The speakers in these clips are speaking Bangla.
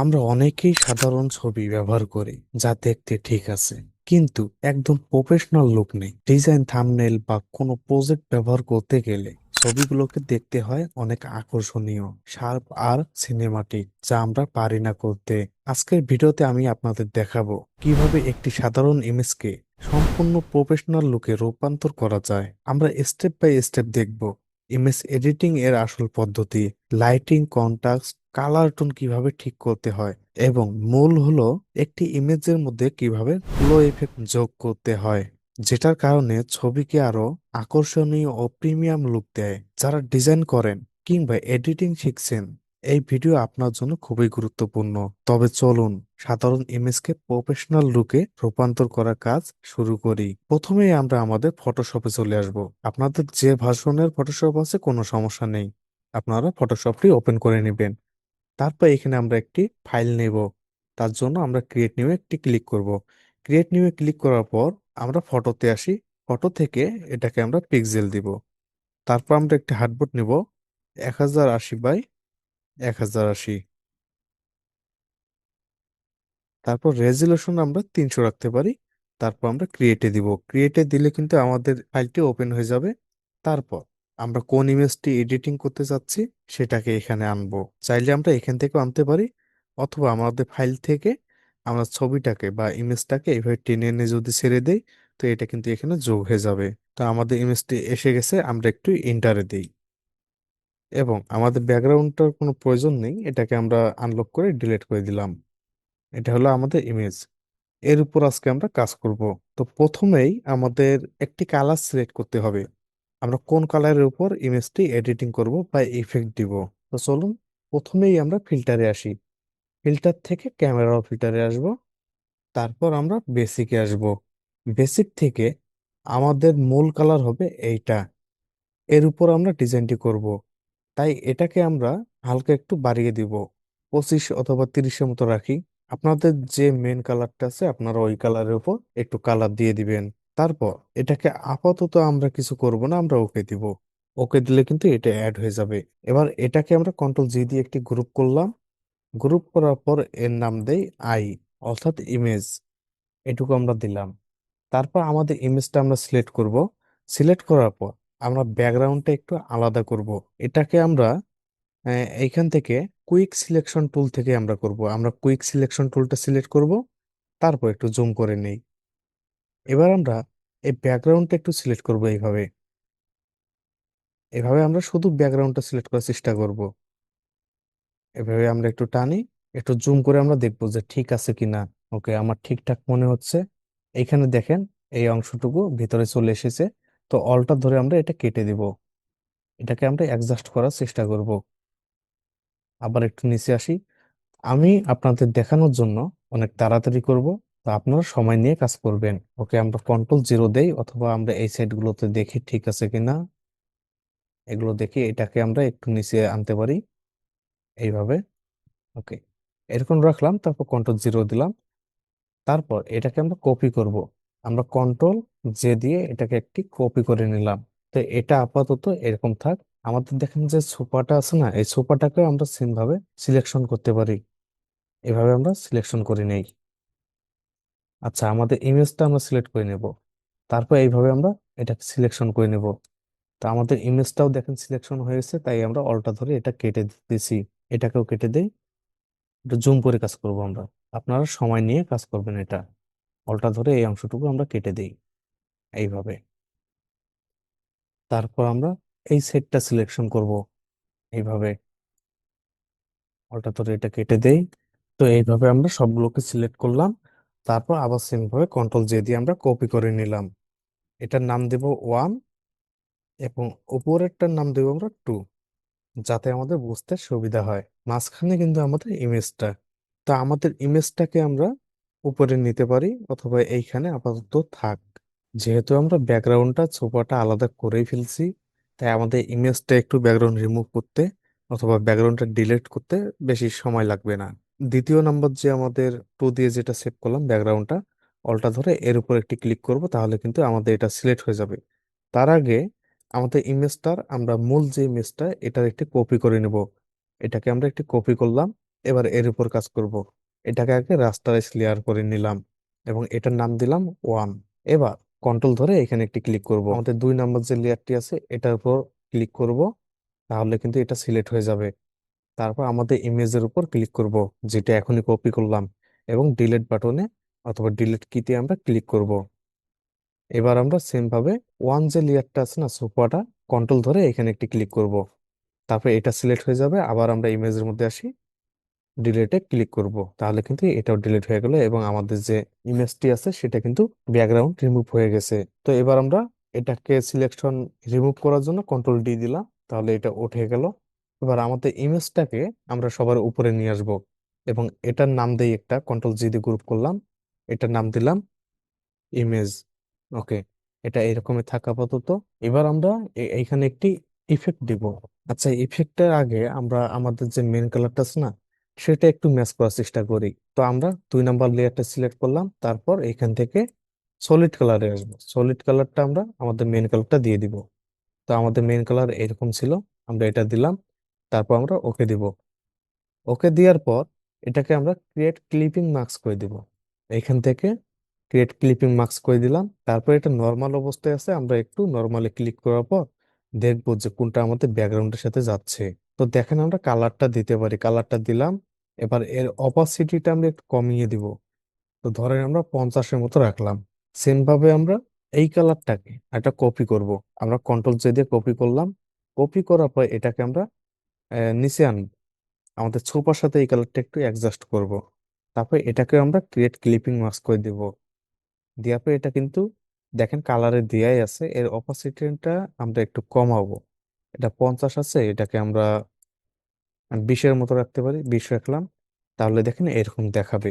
আমরা অনেকেই সাধারণ ছবি ব্যবহার করি যা দেখতে ঠিক আছে, কিন্তু একদম প্রফেশনাল লুক নেই। ডিজাইন, থাম্বনেল বা কোনো প্রজেক্ট ব্যবহার করতে গেলে ছবিগুলোকে দেখতে হয় অনেক আকর্ষণীয়, শার্প আর সিনেমাটিক, যা আমরা পারি না করতে। আজকের ভিডিওতে আমি আপনাদের দেখাবো কিভাবে একটি সাধারণ ইমেজকে সম্পূর্ণ প্রফেশনাল লুকে রূপান্তর করা যায়। আমরা স্টেপ বাই স্টেপ দেখব ইমেজ এডিটিং এর আসল পদ্ধতি, লাইটিং, কন্ট্রাস্ট, কালার টোন কিভাবে ঠিক করতে হয়, এবং মূল হলো একটি ইমেজের মধ্যে কিভাবে গ্লো ইফেক্ট যোগ করতে হয়, যেটার কারণে ছবিকে আরো আকর্ষণীয় ও প্রিমিয়াম লুক দেয়। যারা ডিজাইন করেন কিংবা এডিটিং শিখছেন, এই ভিডিও আপনার জন্য খুবই গুরুত্বপূর্ণ। তবে চলুন সাধারণ ইমেজকে প্রফেশনাল লুকে রূপান্তর করার কাজ শুরু করি। প্রথমেই আমরা আমাদের ফটোশপে চলে আসব। আপনাদের যে ভার্সনের ফটোশপ আছে কোনো সমস্যা নেই, আপনারা ফটোশপটি ওপেন করে নেবেন। তারপর এখানে আমরা একটি ফাইল নেব। তার জন্য আমরা ক্রিয়েট নিউ একটি ক্লিক করব। ক্রিয়েট নিউ এ ক্লিক করার পর আমরা ফটোতে আসি। ফটো থেকে এটাকে আমরা পিক্সেল দিব। তারপর আমরা একটি হার্ডবোর্ড নিব, 1080 বাই 1080। তারপর রেজুলেশন আমরা 300 রাখতে পারি। তারপর আমরা ক্রিয়েটে দিব। ক্রিয়েটে দিলে কিন্তু আমাদের ফাইলটি ওপেন হয়ে যাবে। তারপর আমরা কোন ইমেজটি এডিটিং করতে চাচ্ছি সেটাকে এখানে আনবো। চাইলে আমরা এখান থেকে আনতে পারি, অথবা আমাদের ফাইল থেকে আমরা ছবিটাকে বা ইমেজটাকে এইভাবে টেনে এনে যদি ছেড়ে দেই, তো এটা কিন্তু এখানে যোগ হয়ে যাবে। তো আমাদের ইমেজটি এসে গেছে, আমরা একটু ইন্টারে দেই এবং আমাদের ব্যাকগ্রাউন্ডটার কোনো প্রয়োজন নেই, এটাকে আমরা আনলক করে ডিলিট করে দিলাম। এটা হলো আমাদের ইমেজ। এর উপর আজকে আমরা কাজ করব। তো প্রথমেই আমাদের একটি কালার সিলেক্ট করতে হবে। আমরা কোন কালারের উপর ইমেজটি এডিটিং করব বা ইফেক্ট দিব। তো চলুন প্রথমেই আমরা ফিল্টারে আসি। ফিল্টার থেকে ক্যামেরা ফিল্টারে আসব। তারপর আমরা বেসিকে আসব। বেসিক থেকে আমাদের মূল কালার হবে এইটা। এর উপর আমরা ডিজাইনটি করব। তাই এটাকে আমরা হালকা একটু বাড়িয়ে দিব, 25 অথবা 30-এর মতো রাখি। আপনাদের যে মেন কালারটা আছে আপনারা ওই কালারের উপর একটু কালার দিয়ে দিবেন। তারপর এটাকে আপাতত আমরা কিছু করব না, আমরা ওকে দিব। ওকে দিলে কিন্তু এটা অ্যাড হয়ে যাবে। এবার এটাকে আমরা কন্ট্রোল জি দিয়ে একটি গ্রুপ করলাম। গ্রুপ করার পর এর নাম দেই আই, অর্থাৎ ইমেজ। এটুকু আমরা দিলাম। তারপর আমাদের ইমেজটা আমরা সিলেক্ট করব। সিলেক্ট করার পর আমরা ব্যাকগ্রাউন্ডটা একটু আলাদা করব। এটাকে আমরা এইখান থেকে কুইক সিলেকশন টুল থেকে আমরা করব। আমরা কুইক সিলেকশন টুলটা সিলেক্ট করব। তারপর একটু জুম করে নেই। এবার আমরা এই ব্যাকগ্রাউন্ডটা একটু সিলেক্ট করব এইভাবে। এভাবে আমরা শুধু ব্যাকগ্রাউন্ডটা সিলেক্ট করার চেষ্টা করব। এভাবে আমরা একটু টানি, একটু জুম করে আমরা দেখবো যে ঠিক আছে কিনা। ওকে, আমার ঠিকঠাক মনে হচ্ছে। এইখানে দেখেন, এই অংশটুকু ভিতরে চলে এসেছে। তো অলটা ধরে আমরা এটা কেটে দিব। এটাকে আমরা অ্যাডজাস্ট করার চেষ্টা করব। আবার একটু নিচে আসি। আমি আপনাদের দেখানোর জন্য অনেক তাড়াতাড়ি করব, তো আপনারা সময় নিয়ে কাজ করবেন। ওকে, আমরা কন্ট্রোল 0 দেই, অথবা আমরা এই সাইড গুলোতে দেখি ঠিক আছে কিনা। এগুলো দেখি, এটাকে আমরা একটু নিচে আনতে পারি এইভাবে। ওকে, এরকম রাখলাম, তারপর কন্ট্রোল 0 দিলাম। তারপর এটাকে আমরা কপি করব। আমরা কন্ট্রোল জে দিয়ে এটাকে একটি কপি করে নিলাম। তো এটা আপাতত এরকম থাক। আমাদের দেখেন যে সোফাটা আছে না, এই সোফাটাকে আমরা সেম ভাবে সিলেকশন করতে পারি। এভাবে আমরা সিলেকশন করে নেই। আচ্ছা, আমাদের ইমেজটা আমরা সিলেক্ট করে নেব। তারপর এইভাবে আমরা এটাকে সিলেকশন করে নেব। তো আমাদের ইমেজটাও দেখেন সিলেকশন হয়েছে, তাই আমরা অলটা ধরে এটা কেটে দিতেছি। এটাকেও কেটে দেই। একটু জুম করে কাজ করব আমরা। আপনারা সময় নিয়ে কাজ করবেন এটা। অলটা ধরে এই অংশটুকু আমরা কেটে দেই এইভাবে। তারপর আমরা এই সেটটা সিলেকশন করব এইভাবে। অলটা ধরে এটা কেটে দেই। তো এইভাবে আমরা সবগুলোকে সিলেক্ট করলাম। তারপর আবার সেম ভাবে কন্ট্রোল জে দিয়ে আমরা কপি করে নিলাম। এটার নাম দেব 1, এবং উপরেরটার নাম দেব আমরা 2, যাতে আমাদের বুঝতে সুবিধা হয়। মাঝখানে কিন্তু আমাদের ইমেজটা। তো আমাদের ইমেজটাকে আমরা উপরে নিতে পারি, অথবা এইখানে আপাতত থাক। যেহেতু আমরা ব্যাকগ্রাউন্ডটা ছোপাটা আলাদা করেই ফেলছি, তাই আমাদের ইমেজটা একটু ব্যাকগ্রাউন্ড রিমুভ করতে অথবা ব্যাকগ্রাউন্ডটা ডিলিট করতে বেশি সময় লাগবে না। দ্বিতীয় নাম্বার যে আমাদের 2 দিয়ে যেটা সেভ করলাম ব্যাকগ্রাউন্ডটা, অলটা ধরে এর উপর একটি ক্লিক করব, তাহলে কিন্তু আমাদের এটা সিলেক্ট হয়ে যাবে। তার আগে আমাদের ইমেজটার আমরা মূল যে ইমেজটা এটার একটি কপি করে নেব। এটাকে আমরা একটি কপি করলাম। এবার এর উপর কাজ করব। এটাকে আগে রাস্টারাইজ লেয়ার করে নিলাম এবং এটার নাম দিলাম ওয়ান। এবার কন্ট্রোল ধরে এখানে একটি ক্লিক করব, আমাদের 2 নম্বর যে লেয়ারটি আছে এটার উপর ক্লিক করব, তাহলে কিন্তু এটা সিলেক্ট হয়ে যাবে। তারপর আমাদের ইমেজের উপর ক্লিক করব, যেটা এখনই কপি করলাম, এবং ডিলিট বাটনে অথবা ডিলিট কিতে আমরা ক্লিক করব। এবার আমরা সেম ভাবে ওয়ান যে লেয়ারটা আছে না সোফাটা, কন্ট্রোল ধরে এখানে একটি ক্লিক করব, তারপর এটা সিলেক্ট হয়ে যাবে। আবার আমরা ইমেজের মধ্যে আসি, ডিলেটে ক্লিক করব, তাহলে কিন্তু এটাও ডিলিট হয়ে গেল এবং আমাদের যে ইমেজটি আছে সেটা কিন্তু ব্যাকগ্রাউন্ড রিমুভ হয়ে গেছে। তো এবার আমরা এটাকে সিলেকশন রিমুভ করার জন্য কন্ট্রোল ডি দিলাম, তাহলে এটা উঠে গেল। এবার আমাদের ইমেজটাকে আমরা সবার উপরে নিয়ে আসব এবং এটার নাম দেই, একটা কন্ট্রোল জি দিয়ে গ্রুপ করলাম, এটার নাম দিলাম ইমেজ। ওকে, এটা এরকমই থাকা আপাতত। এবার আমরা এইখানে একটি ইফেক্ট দিব। আচ্ছা, ইফেক্টের আগে আমরা আমাদের যে মেন কালারটা আছে না সেটা একটু ম্যাচ করার চেষ্টা করি। তো আমরা 2 নম্বর লেয়ারটা সিলেক্ট করলাম, তারপর এখান থেকে সলিড কালারে আসবো। সলিড কালারটা আমরা আমাদের মেন কালারটা দিয়ে দিব। তো আমাদের মেন কালার এরকম ছিল, আমরা এটা দিলাম, তারপর আমরা ওকে দিব। ওকে দেওয়ার পর এটাকে আমরা ক্রিয়েট ক্লিপিং মার্কস করে দিব। এখান থেকে ক্রিয়েট ক্লিপিং মার্কস করে দিলাম, তারপর এটা নর্মাল অবস্থায় আছে, আমরা একটু নর্মালি ক্লিক করার পর দেখবো যে কোনটা আমাদের ব্যাকগ্রাউন্ডের সাথে যাচ্ছে। তো দেখেন আমরা কালারটা দিতে পারি, কালারটা দিলাম। এবার এর অপাসিটিটা আমরা একটু কমিয়ে দিব। তো ধরেন আমরা 50-এর মতো রাখলাম। সেম ভাবে আমরা এই কালারটাকে একটা কপি করব। আমরা কন্ট্রোল জে দিয়ে কপি করলাম। কপি করার পর এটাকে আমরা নিচে আনবো, আমাদের ছোপার সাথে এই কালারটা একটু অ্যাডজাস্ট করব। তারপর এটাকে আমরা ক্রিয়েট ক্লিপিং মাস্ক করে দিব। দেওয়ার পর এটা কিন্তু দেখেন কালারে দেয়াই আছে, এর অপাসিটিটা আমরা একটু কমাবো। এটা 50 আছে, এটাকে আমরা 20-এর মতো রাখতে পারি, 20 রাখলাম। তাহলে দেখেন এরকম দেখাবে।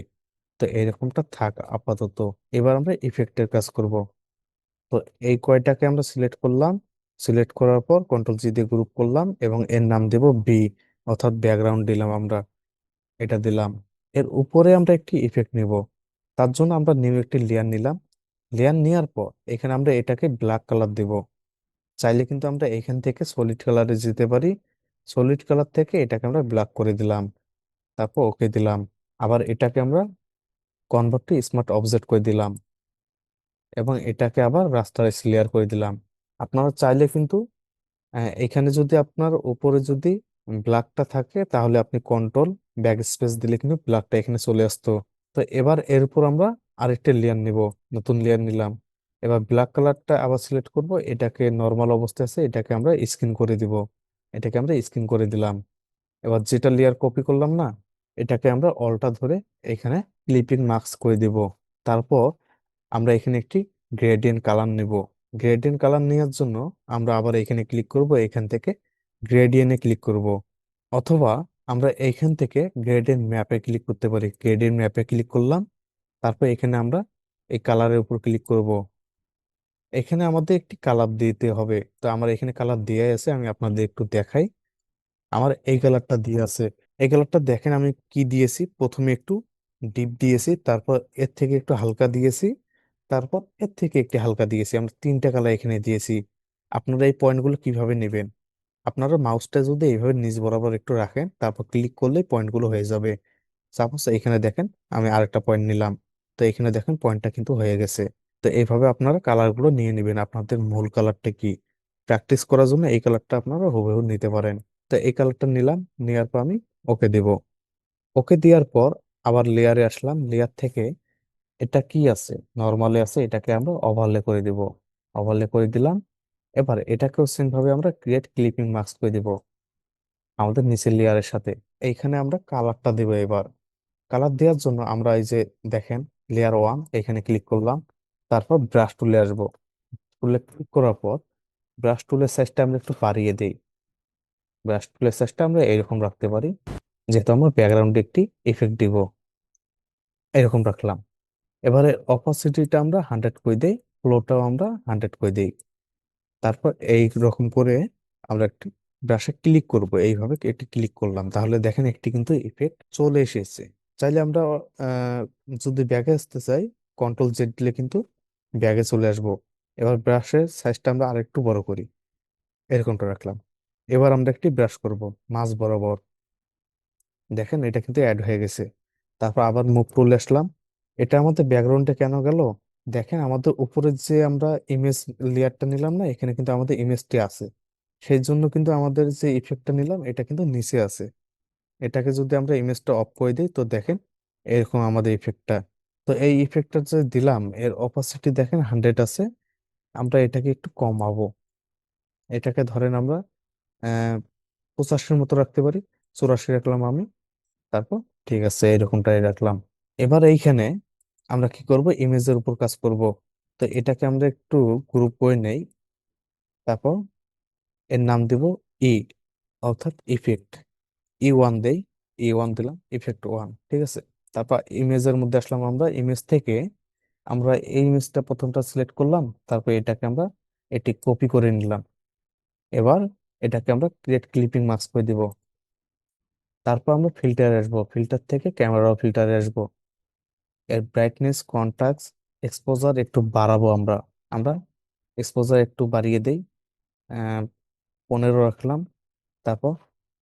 তো এরকমটা থাক আপাতত। এবার আমরা ইফেক্টের কাজ করব। তো এই কয়টাকে আমরা সিলেক্ট করলাম, সিলেক্ট করার পর কন্ট্রোল জি দিয়ে গ্রুপ করলাম এবং এর নাম দেব বি, অর্থাৎ ব্যাকগ্রাউন্ড দিলাম আমরা, এটা দিলাম। এর উপরে আমরা একটি ইফেক্ট নিব, তার জন্য আমরা নিউ একটি লেয়ার নিলাম। লেয়ার নেওয়ার পর এখানে আমরা এটাকে ব্ল্যাক কালার দেব। চাইলে কিন্তু আমরা এখান থেকে সলিড কালারে যেতে পারি। সলিড কালার থেকে এটাকে আমরা ব্ল্যাক করে দিলাম, তারপর ওকে দিলাম। আবার এটাকে আমরা কনভার্ট টু স্মার্ট অবজেক্ট করে দিলাম এবং এটাকে আবার রাস্টারাইজ লেয়ার করে দিলাম। আপনারা চাইলে কিন্তু এখানে যদি আপনার উপরে যদি ব্ল্যাকটা থাকে তাহলে আপনি কন্ট্রোল ব্যাক স্পেস দিলে কিন্তু ব্ল্যাকটা এখানে চলে আসতো। তো এবার এর উপর আমরা আরেকটা লেয়ার নিব, নতুন লেয়ার নিলাম। এবার ব্ল্যাক কালারটা আবার সিলেক্ট করব, এটাকে নর্মাল অবস্থায় আছে, এটাকে আমরা স্কিন করে দিব। এটাকে আমরা স্কিন করে দিলাম। এবার যেটা লেয়ার কপি করলাম না, এটাকে আমরা অলটা ধরে এখানে ক্লিপিং মাস্ক করে দিব। তারপর আমরা এখানে একটি গ্রেডিয়েন্ট কালার নেব। গ্রেডিয়েন্ট কালার নেওয়ার জন্য আমরা আবার এখানে ক্লিক করব, এখান থেকে গ্রেডিয়েন্টে ক্লিক করব, অথবা আমরা এইখান থেকে গ্রেডিয়েন্ট ম্যাপে ক্লিক করতে পারি। গ্রেডিয়েন্ট ম্যাপে ক্লিক করলাম, তারপর এখানে আমরা এই কালারের উপর ক্লিক করব। এখানে আমাদের একটি কালার দিতে হবে, তো আমার এখানে কালার দেওয়াই আছে, আমি আপনাদের একটু দেখাই। আমার এই কালারটা দিয়ে আছে। এই কালারটা দেখেন আমি কি দিয়েছি, প্রথমে একটু ডিপ দিয়েছি, তারপর এর থেকে একটু হালকা দিয়েছি, তারপর এর থেকে একটু হালকা দিয়েছি, আমরা 3টা কালার এখানে দিয়েছি। আপনারা এই পয়েন্টগুলো কিভাবে নেবেন, আপনারা মাউসটা যদি এইভাবে নিচ বরাবর একটু রাখেন, তারপর ক্লিক করলে পয়েন্টগুলো হয়ে যাবে। সাপোজ এখানে দেখেন আমি আরেকটা পয়েন্ট নিলাম, তো এখানে দেখেন পয়েন্টটা কিন্তু হয়ে গেছে। তো এইভাবে আপনারা কালারগুলো নিয়ে নেবেন। আপনাদের মূল কালারটা কি, প্র্যাকটিস করার জন্য এই কালারটা আপনারা হুবহু নিতে পারেন। তো এই কালারটা নিলাম, নেওয়ার পর আমি ওকে দেব। ওকে দেওয়ার পর আবার লেয়ারে আসলাম, লেয়ার থেকে এটা কি আছে, নর্মালে আছে, এটাকে আমরা ওভারলে করে দিব। ওভারলে করে দিলাম। এবার এটাকেও সেম ভাবে আমরা ক্রিয়েট ক্লিপিং মাস্ক করে দিব আমাদের নিচের লেয়ারের সাথে। এইখানে আমরা কালারটা দেব। এবার কালার দেওয়ার জন্য আমরা এই যে দেখেন লেয়ার ওয়ান এখানে ক্লিক করলাম, তারপর ব্রাশ টুলে আসবো। টুলে ক্লিক করার পর ব্রাশ টুলের সাইজটা আমরা একটু বাড়িয়ে দিই। ব্রাশ টুলের সাইজটা আমরা এরকম রাখতে পারি, যেহেতু আমরা ব্যাকগ্রাউন্ডে একটি ইফেক্ট দিব। এরকম রাখলাম। এবারে অপাসিটিটা আমরা 100 করে দেই, ফ্লোটাও আমরা 100 করে দেই। তারপর এই রকম করে আমরা একটি ব্রাশে ক্লিক করব, এইভাবে একটি ক্লিক করলাম, তাহলে দেখেন একটি কিন্তু ইফেক্ট চলে এসেছে। চাইলে আমরা আহ, যদি ব্যাগে আসতে চাই কন্ট্রোল জেড দিলে কিন্তু ব্যাগে চলে আসবো। এবার ব্রাশের সাইজটা আমরা আরেকটু বড় করি, এরকমটা রাখলাম। এবার আমরা একটি ব্রাশ করব মাঝ বরাবর। দেখেন এটা কিন্তু অ্যাড হয়ে গেছে। তারপর আবার মুভ টুলে আসলাম। এটা আমাদের ব্যাকগ্রাউন্ডে কেন গেল? দেখেন আমাদের উপরে যে আমরা ইমেজ লেয়ারটা নিলাম না, এখানে কিন্তু আমাদের ইমেজটি আছে। সেই জন্য কিন্তু আমাদের যে ইফেক্টটা নিলাম এটা কিন্তু নিচে আছে। এটাকে যদি আমরা ইমেজটা অফ করে দিই তো দেখেন এরকম আমাদের ইফেক্টটা। তো এই ইফেক্টটা যে দিলাম এর অপাসিটি দেখেন 100 আছে। আমরা এটাকে একটু কমাবো। এটাকে ধরেন আমরা 85-র মতো রাখতে পারি। 84 রাখলাম আমি। তারপর ঠিক আছে এরকমটাই রাখলাম। এবার এইখানে আমরা কি করব, ইমেজের উপর কাজ করব। তো এটাকে আমরা একটু গ্রুপ করে নেই। তারপর এর নাম দিব ই, অর্থাৎ ইফেক্ট। ই1 দেই। ই1 দিলাম, ইফেক্ট 1, ঠিক আছে। তারপর ইমেজের মধ্যে আসলাম, আমরা ইমেজ থেকে আমরা এই ইমেজটা প্রথমটা সিলেক্ট করলাম, তারপর এটাকে আমরা এটি কপি করে নিলাম। এবার এটাকে আমরা ক্রিয়েট ক্লিপিং মাস্ক করে দিব। তারপর আমরা ফিল্টারে আসবো, ফিল্টার থেকে ক্যামেরা ফিল্টারে আসবো। এর ব্রাইটনেস, কন্ট্রাস্ট, এক্সপোজার একটু বাড়াবো আমরা। আমরা এক্সপোজার একটু বাড়িয়ে দেই। 15 রাখলাম। তারপর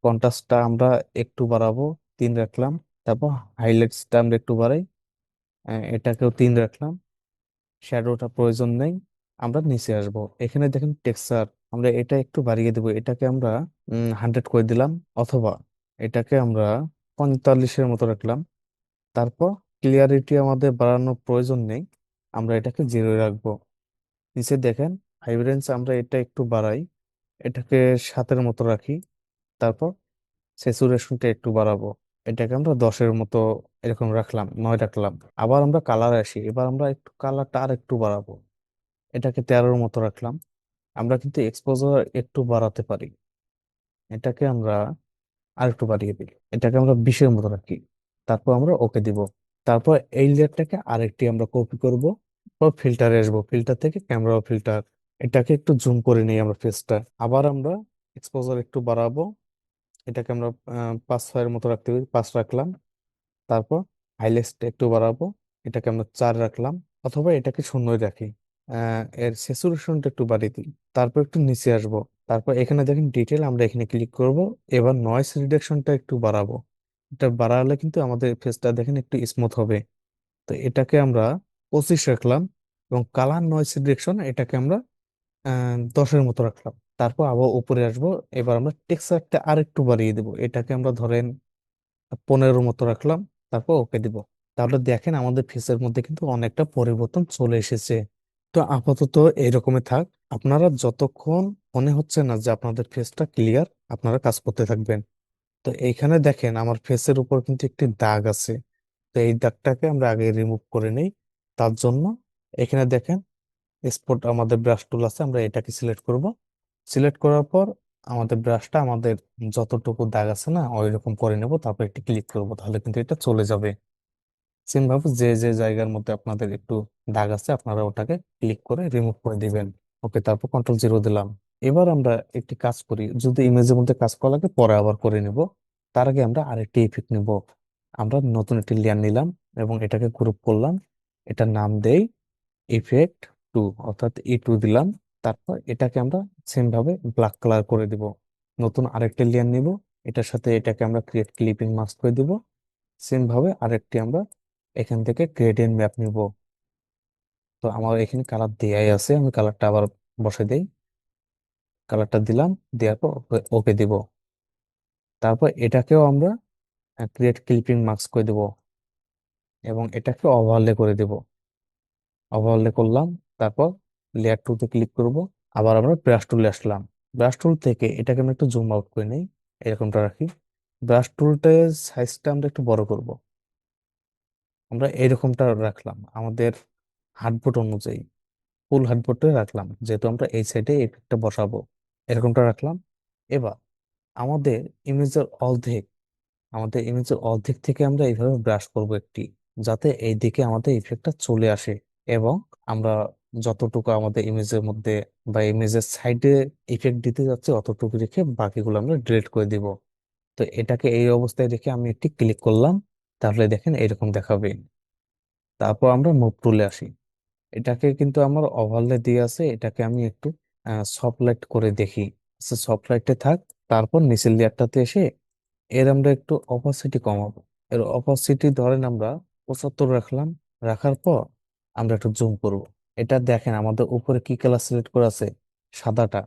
কন্ট্রাস্টটা আমরা একটু বাড়াবো, 3 রাখলাম। তারপর হাইলাইটসটা আমরা একটু বাড়াই, এটাকেও 3 রাখলাম। শ্যাডোটা প্রয়োজন নেই। আমরা নিচে আসবো, এখানে দেখেন টেক্সচার, আমরা এটা একটু বাড়িয়ে দেবো। এটাকে আমরা 100 করে দিলাম, অথবা এটাকে আমরা 45-এর মতো রাখলাম। তারপর ক্লিয়ারিটি আমাদের বাড়ানোর প্রয়োজন নেই, আমরা এটাকে 0 রাখবো। নিচে দেখেন ভাইব্রেন্স, আমরা এটা একটু বাড়াই, এটাকে 7-এর মতো রাখি। তারপর স্যাচুরেশনটা একটু বাড়াবো, এটাকে আমরা 10-এর মতো এরকম রাখলাম, 9 রাখলাম। আবার আমরা কালার আসি, এবার আমরা একটু কালারটা আর একটু বাড়াবো, এটাকে 13-এর মতো রাখলাম। আমরা কিন্তু এক্সপোজার একটু বাড়াতে পারি, এটাকে আমরা আর একটু বাড়িয়ে দিই, এটাকে আমরা 20-এর মতো রাখি। তারপর আমরা ওকে দিব। তারপর এই লেয়ারটাকে আরেকটি আমরা কপি করব। ফিল্টারে আসবো, ফিল্টার থেকে ক্যামেরা ফিল্টার, এটাকে একটু জুম করে নিই আমরা ফেসটা। আবার আমরা এক্সপোজার একটু বাড়াবো, এটাকে আমরা 5-6-এর মতো রাখতে পারি, 5 রাখলাম। তারপর হাইলাইটসটা একটু বাড়াবো, এটাকে আমরা 4 রাখলাম, অথবা এটাকে 0 রাখি। এর স্যাচুরেশনটা একটু বাড়িয়ে দিই। তারপর একটু নিচে আসবো। তারপর এখানে দেখেন ডিটেল, আমরা এখানে ক্লিক করব। এবার নয়েজ রিডাকশনটা একটু বাড়াবো। এটা বাড়ালে কিন্তু আমাদের ফেসটা দেখেন একটু স্মুথ হবে। তো এটাকে আমরা 25 রাখলাম। এবং কালার নয়েজ রিডাকশন এটাকে আমরা 10-এর মতো রাখলাম। তারপর আবার উপরে আসবো। এবার আমরা টেক্সচারটা আর একটু বাড়িয়ে দেবো, এটাকে আমরা ধরেন 15-এর মতো রাখলাম। তারপর ওকে দিব। তাহলে দেখেন আমাদের ফেসের মধ্যে কিন্তু অনেকটা পরিবর্তন চলে এসেছে। তো আপাতত এইরকমই থাক। আপনারা যতক্ষণ মনে হচ্ছে না যে আপনাদের ফেসটা ক্লিয়ার, আপনারা কাজ করতে থাকবেন। তো এইখানে দেখেন আমার ফেসের উপর কিন্তু একটি দাগ আছে। তো এই দাগটাকে আমরা আগে রিমুভ করে নেই। তার জন্য এখানে দেখেন স্পট আমাদের ব্রাশ টুল আছে, আমরা এটাকে সিলেক্ট করব। সিলেক্ট করার পর আমাদের ব্রাশটা আমাদের যতটুকু দাগ আছে না ওই রকম করে নেব, তারপর একটি ক্লিক করব, তাহলে কিন্তু এটা চলে যাবে। সেম ভাবে যে যে জায়গার মধ্যে আপনাদের একটু দাগ আছে আপনারা ওটাকে ক্লিক করে রিমুভ করে দিবেন। ওকে, তারপর কন্ট্রোল 0 দিলাম। এবার আমরা একটি কাজ করি, যদি ইমেজের মধ্যে কাজ করা লাগে পরে আবার করে নিব। তার আগে আমরা আরেকটি ইফেক্ট নিব। আমরা নতুন একটি লেয়ার নিলাম এবং এটাকে গ্রুপ করলাম। এটার নাম দেই ইফেক্ট 2, অর্থাৎ E2 দিলাম। তারপর এটাকে আমরা সেম ভাবে ব্ল্যাক কালার করে দিব। নতুন আরেকটা লেয়ার নিব, এটার সাথে এটাকে আমরা ক্রিয়েট ক্লিপিং মাস্ক করে দিব। সেম ভাবে আরেকটি আমরা এখান থেকে গ্রেডিয়েন্ট ম্যাপ নিব। তো আমার এখানে কালার দেয়াই আছে, আমি কালারটা আবার বসে দেই। কালারটা দিলাম, দেওয়ার পর ওকে দিব। তারপর এটাকেও আমরা ক্রিয়েট ক্লিপিং মাস্ক করে দিব এবং এটাকে ওভারলে করে দিব। ওভারলে করলাম। তারপর লেয়ার 2-তে ক্লিক করব। আবার আমরা ব্রাশ টুলে আসলাম। ব্রাশ টুল থেকে এটাকে আমরা একটু জুম আউট করে নিই, এরকমটা রাখি। ব্রাশ টুলটার সাইজটা আমরা একটু বড় করব। আমরা এরকমটা রাখলাম আমাদের হার্ডবোর্ড অনুযায়ী, ফুল হার্ডবোর্ডে রাখলাম, যেহেতু আমরা এই সাইডে একটা বসাবো। এরকমটা রাখলাম। এবার আমাদের ইমেজের অর্ধেক আমাদের ইমেজের অর্ধেক থেকে আমরা এইভাবে ব্রাশ করব একটি, যাতে এই দিকে আমাদের ইফেক্টটা চলে আসে। এবং আমরা যতটুকু আমাদের ইমেজের মধ্যে বা ইমেজের সাইডে ইফেক্ট দিতে যাচ্ছে অতটুকু রেখে বাকিগুলো আমরা ডিলিট করে দিব। তো এটাকে এই অবস্থায় রেখে আমি একটি ক্লিক করলাম, তাহলে দেখেন এরকম দেখাবে। তারপর আমরা মুভ টুলে আসি। এটাকে কিন্তু আমার ওভারলে দিয়ে আছে, এটাকে আমি একটু সফট লাইট করে দেখি। সফট লাইটে থাক। তারপর নিচের লেয়ারটাতে এসে এর আমরা একটু অপাসিটি কমাবো। এর অপাসিটি ধরেন আমরা 75 রাখলাম। রাখার পর আমরা একটু জুম করব। এটা দেখেন আমাদের উপরে কি কালার সিলেক্ট করা আছে, সাদাটা।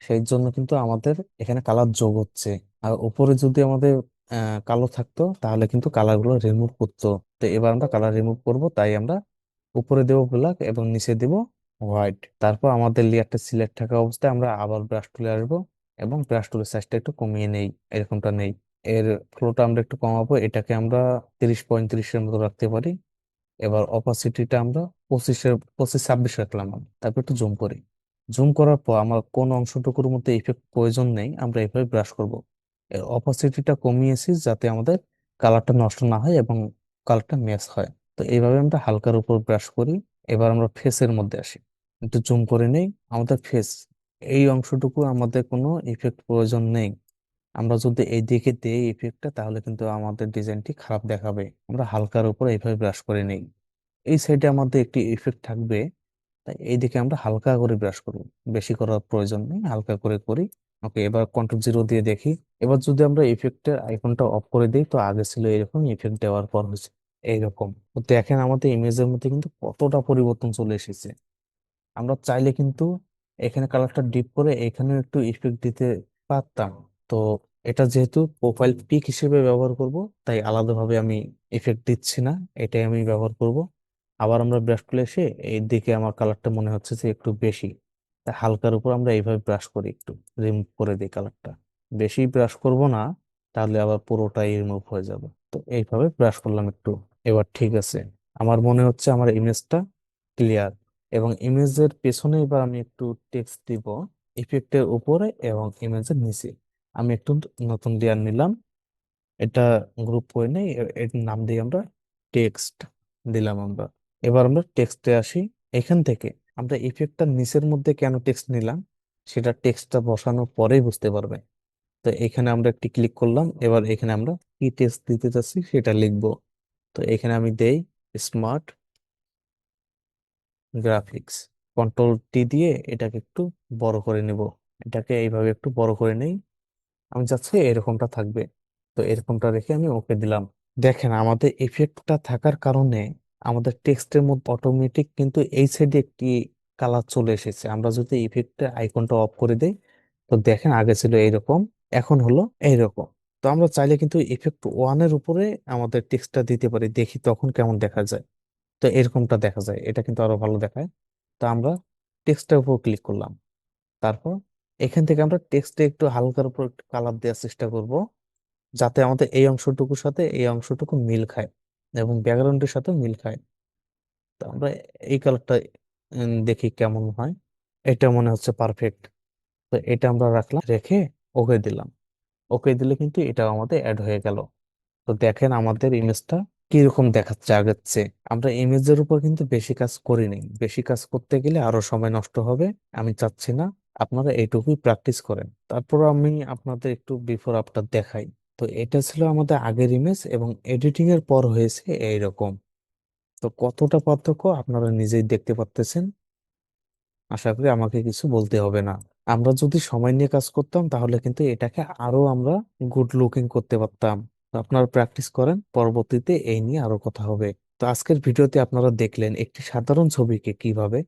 সেই জন্য কিন্তু আমাদের এখানে কালার যোগ হচ্ছে। আর উপরে যদি আমাদের কালো থাকতো তাহলে কিন্তু কালার গুলো রিমুভ করতো। তো এবার আমরা কালার রিমুভ করব, তাই আমরা উপরে দেবো ব্ল্যাক এবং নিচে দেব হোয়াইট। তারপর আমাদের লেয়ারটা সিলেক্ট থাকা অবস্থায় আমরা আবার ব্রাশ টুলে আসবো এবং ব্রাশ টুলের সাইজটা একটু কমিয়ে নেই, এরকমটা নেই। এর ফ্লোটা আমরা একটু কমাবো, এটাকে আমরা 30-35-এর মতো রাখতে পারি। এবার অপাসিটিটা আমরা 25-26 রাখলাম। তারপর একটু জুম করি। জুম করার পর আমার কোন অংশটুকুর মধ্যে ইফেক্ট প্রয়োজন নেই আমরা এভাবে ব্রাশ করব। এর অপাসিটিটা কমিয়েছি যাতে আমাদের কালারটা নষ্ট না হয় এবং কালারটা ম্যাচ হয়। তো এইভাবে আমরা হালকার উপর ব্রাশ করি। এবার আমরা ফেসের মধ্যে আসি। একটু জুম করে নেই। আমাদের ফেস, এই অংশটুকু আমাদের কোনো ইফেক্ট প্রয়োজন নেই। আমরা যদি এই দিকে দিই ইফেক্টটা তাহলে কিন্তু আমাদের ডিজাইনটি খারাপ দেখাবে। আমরা হালকার উপর এইভাবে ব্রাশ করে নেই। এই সাইডে আমাদের একটি ইফেক্ট থাকবে, তাই এই দিকে আমরা হালকা করে ব্রাশ করব। বেশি করার প্রয়োজন নেই, হালকা করে করি। ওকে, এবার কন্ট্রোল 0 দিয়ে দেখি। এবার যদি আমরা ইফেক্টের আইকনটা অফ করে দিই, তো আগে ছিল এরকম, ইফেক্ট দেওয়ার পর হচ্ছে এইরকম। তো দেখেন আমাদের ইমেজের মধ্যে কিন্তু কতটা পরিবর্তন চলে এসেছে। আমরা চাইলে কিন্তু এখানে কালারটা ডিপ করে এখানে একটু ইফেক্ট দিতে পারতাম। তো এটা যেহেতু প্রোফাইল পিক হিসেবে ব্যবহার করব, তাই আলাদাভাবে আমি ইফেক্ট দিচ্ছি না, এটাই আমি ব্যবহার করব। আবার আমরা ব্রাশ টুলে এসে এই দিকে আমার কালারটা মনে হচ্ছে যে একটু বেশি, তাই হালকার উপর আমরা এইভাবে ব্রাশ করি, একটু রিমুভ করে দিই কালারটা। বেশি ব্রাশ করব না, তাহলে আবার পুরোটাই রিমুভ হয়ে যাবে। তো এইভাবে ব্রাশ করলাম একটু। এবার ঠিক আছে, আমার মনে হচ্ছে আমার ইমেজটা ক্লিয়ার। এবং ইমেজের পেছনে এবার আমি একটু টেক্সট দিব, ইফেক্টের উপরে এবং ইমেজের নিচে। আমি একটু নতুন লেয়ার নিলাম, এটা গ্রুপ করে নেই, এর নাম দিয়ে আমরা টেক্সট দিলাম আমরা। এবার আমরা টেক্সটে আসি। এখান থেকে আমরা ইফেক্টটার নিচের মধ্যে কেন টেক্সট নিলাম সেটা টেক্সটটা বসানোর পরেই বুঝতে পারবে। তো এখানে আমরা একটি ক্লিক করলাম, এবার এখানে আমরা কি টেক্সট দিতে চাচ্ছি সেটা লিখবো। তো এখানে আমি দেই স্মার্ট গ্রাফিক্স। কন্ট্রোল T দিয়ে এটাকে একটু বড় করে নেব। এটাকে এইভাবে একটু বড় করে নেই। আমি চাচ্ছি এরকমটা থাকবে। তো এরকমটা রেখে আমি ওকে দিলাম। দেখেন আমাদের ইফেক্টটা থাকার কারণে আমাদের টেক্সটের মধ্যে অটোমেটিক কিন্তু এই সাইডে একটি কালার চলে এসেছে। আমরা যদি ইফেক্টের আইকনটা অফ করে দেই, তো দেখেন আগে ছিল এইরকম, এখন হলো এইরকম। তো আমরা চাইলে কিন্তু ইফেক্ট 1-এর উপরে আমাদের টেক্সটটা দিতে পারি, দেখি তখন কেমন দেখা যায়। তো এরকমটা দেখা যায়, এটা কিন্তু আরো ভালো দেখায়। তো আমরা টেক্সটের উপর ক্লিক করলাম। তারপর এখান থেকে আমরা টেক্সটে একটু হালকার উপর একটু কালার দেওয়ার চেষ্টা করব, যাতে আমাদের এই অংশটুকুর সাথে এই অংশটুকু মিল খায় এবং ব্যাকগ্রাউন্ডের সাথে মিল খায়। তো আমরা এই কালারটা দেখি কেমন হয়। এটা মনে হচ্ছে পারফেক্ট। তো এটা আমরা রাখলাম, রেখে ওকে দিলাম। ওকে দিলে কিন্তু এটা আমাদের অ্যাড হয়ে গেল। তো দেখেন আমাদের ইমেজটা কিরকম দেখাচ্ছে আগের চেয়ে। আমরা ইমেজের উপর কিন্তু বেশি কাজ করিনি, বেশি কাজ করতে গেলে আরো সময় নষ্ট হবে। আমি চাচ্ছি না, আপনারা এইটুকুই প্র্যাকটিস করেন। তারপর আমি আপনাদের একটু বিফোর আফটার দেখাই। তো এটা ছিল আমাদের আগের ইমেজ এবং এডিটিং এর পর হয়েছে এইরকম। তো কতটা পার্থক্য আপনারা নিজেই দেখতে পাচ্ছেন। আশা করি আমাকে কিছু বলতে হবে না। আমরা যদি সময় নিয়ে কাজ করতাম তাহলে কিন্তু এটাকে আরো আমরা গুড লুকিং করতে পারতাম। তো আপনারা প্র্যাকটিস করেন, পরবর্তীতে এই নিয়ে আরো কথা হবে। তো আজকের ভিডিওতে আপনারা দেখলেন একটি সাধারণ ছবিকে কিভাবে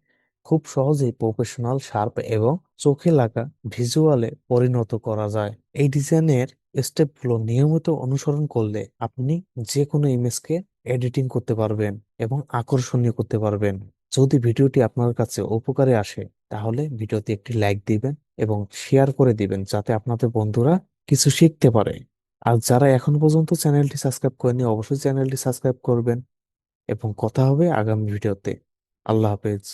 খুব সহজেই প্রফেশনাল, শার্প এবং চোখে লাগা ভিজুয়ালে পরিণত করা যায়। এই ডিজাইনের স্টেপগুলো নিয়মিত অনুসরণ করলে আপনি যে কোনো ইমেজকে এডিটিং করতে পারবেন এবং আকর্ষণীয় করতে পারবেন। যদি ভিডিওটি আপনার কাছে উপকারে আসে তাহলে ভিডিওতে একটি লাইক দিবেন এবং শেয়ার করে দিবেন, যাতে আপনাদের বন্ধুরা কিছু শিখতে পারে। আর যারা এখন পর্যন্ত চ্যানেলটি সাবস্ক্রাইব করেনি অবশ্যই চ্যানেলটি সাবস্ক্রাইব করবেন। এবং কথা হবে আগামী ভিডিওতে। আল্লাহ হাফেজ।